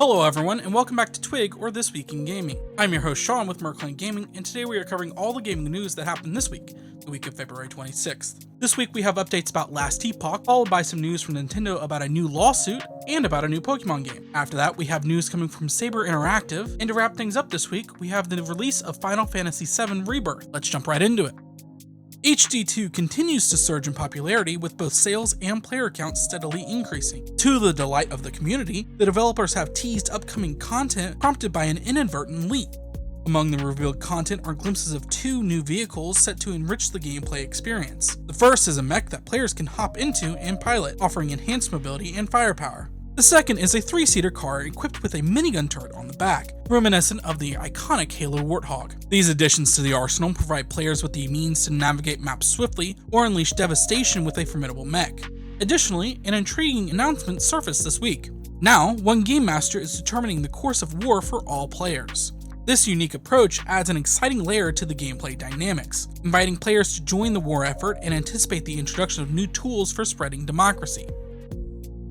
Hello everyone, and welcome back to Twig, or This Week in Gaming. I'm your host Sean with MER Gaming, and today we are covering all the gaming news that happened this week, the week of February 26th. This week we have updates about Last Epoch, followed by some news from Nintendo about a new lawsuit, and about a new Pokémon game. After that, we have news coming from Saber Interactive, and to wrap things up this week, we have the release of Final Fantasy VII Rebirth. Let's jump right into it. HD2 continues to surge in popularity, with both sales and player counts steadily increasing. To the delight of the community, the developers have teased upcoming content prompted by an inadvertent leak. Among the revealed content are glimpses of two new vehicles set to enrich the gameplay experience. The first is a mech that players can hop into and pilot, offering enhanced mobility and firepower. The second is a 3-seater car equipped with a minigun turret on the back, reminiscent of the iconic Halo Warthog. These additions to the arsenal provide players with the means to navigate maps swiftly or unleash devastation with a formidable mech. Additionally, an intriguing announcement surfaced this week. Now, one game master is determining the course of war for all players. This unique approach adds an exciting layer to the gameplay dynamics, inviting players to join the war effort and anticipate the introduction of new tools for spreading democracy.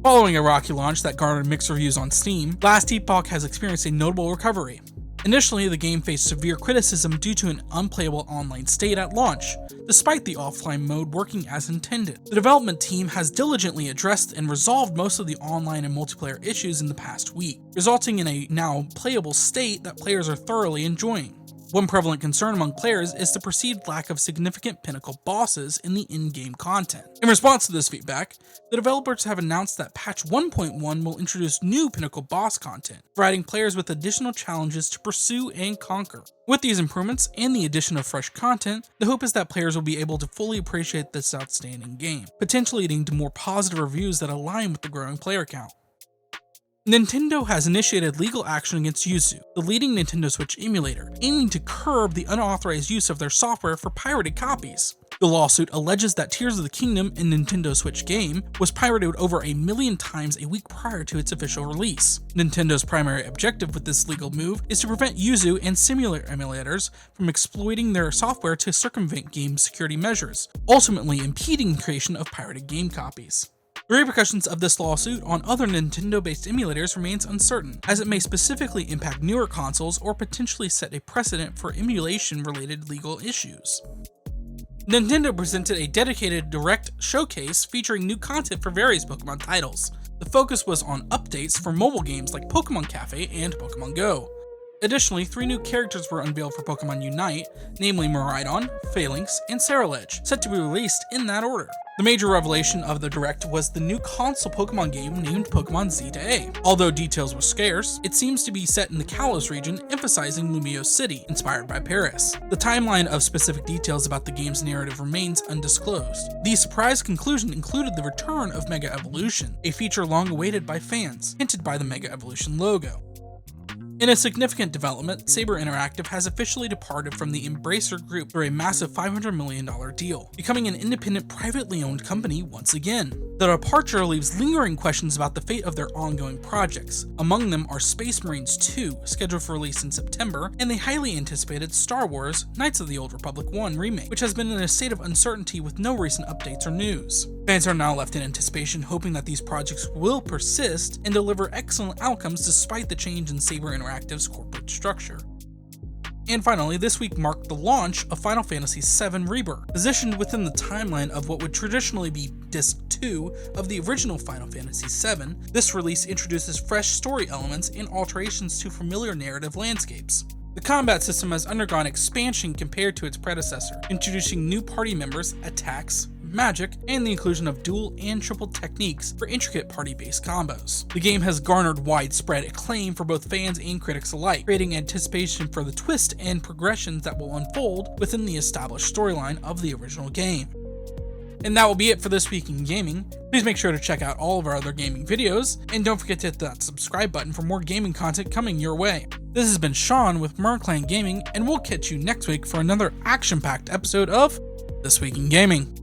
Following a rocky launch that garnered mixed reviews on Steam, Last Epoch has experienced a notable recovery. Initially, the game faced severe criticism due to an unplayable online state at launch, despite the offline mode working as intended. The development team has diligently addressed and resolved most of the online and multiplayer issues in the past week, resulting in a now playable state that players are thoroughly enjoying. One prevalent concern among players is the perceived lack of significant pinnacle bosses in the in-game content. In response to this feedback, the developers have announced that patch 1.1 will introduce new pinnacle boss content, providing players with additional challenges to pursue and conquer. With these improvements and the addition of fresh content, the hope is that players will be able to fully appreciate this outstanding game, potentially leading to more positive reviews that align with the growing player count. Nintendo has initiated legal action against Yuzu, the leading Nintendo Switch emulator, aiming to curb the unauthorized use of their software for pirated copies. The lawsuit alleges that Tears of the Kingdom, a Nintendo Switch game, was pirated over 1 million times a week prior to its official release. Nintendo's primary objective with this legal move is to prevent Yuzu and similar emulators from exploiting their software to circumvent game security measures, ultimately impeding the creation of pirated game copies. The repercussions of this lawsuit on other Nintendo-based emulators remains uncertain, as it may specifically impact newer consoles or potentially set a precedent for emulation-related legal issues. Nintendo presented a dedicated direct showcase featuring new content for various Pokémon titles. The focus was on updates for mobile games like Pokémon Cafe and Pokémon Go. Additionally, 3 new characters were unveiled for Pokémon Unite, namely Miraidon, Phalanx, and Ceruledge, set to be released in that order. The major revelation of the Direct was the new console Pokémon game named Pokémon Z-A. Although details were scarce, it seems to be set in the Kalos region, emphasizing Lumiose City, inspired by Paris. The timeline of specific details about the game's narrative remains undisclosed. The surprise conclusion included the return of Mega Evolution, a feature long awaited by fans, hinted by the Mega Evolution logo. In a significant development, Saber Interactive has officially departed from the Embracer Group through a massive $500 million deal, becoming an independent privately owned company once again. The departure leaves lingering questions about the fate of their ongoing projects. Among them are Space Marines 2, scheduled for release in September, and the highly anticipated Star Wars Knights of the Old Republic 1 remake, which has been in a state of uncertainty with no recent updates or news. Fans are now left in anticipation, hoping that these projects will persist and deliver excellent outcomes despite the change in Saber Interactive's corporate structure. And finally, this week marked the launch of Final Fantasy VII Rebirth. Positioned within the timeline of what would traditionally be Disc 2 of the original Final Fantasy VII, this release introduces fresh story elements and alterations to familiar narrative landscapes. The combat system has undergone expansion compared to its predecessor, introducing new party members, attacks, magic, and the inclusion of dual and triple techniques for intricate party-based combos. The game has garnered widespread acclaim for both fans and critics alike, creating anticipation for the twist and progressions that will unfold within the established storyline of the original game. And that will be it for This Week in Gaming. Please make sure to check out all of our other gaming videos, and don't forget to hit that subscribe button for more gaming content coming your way. This has been Sean with MER Gaming, and we'll catch you next week for another action-packed episode of This Week in Gaming.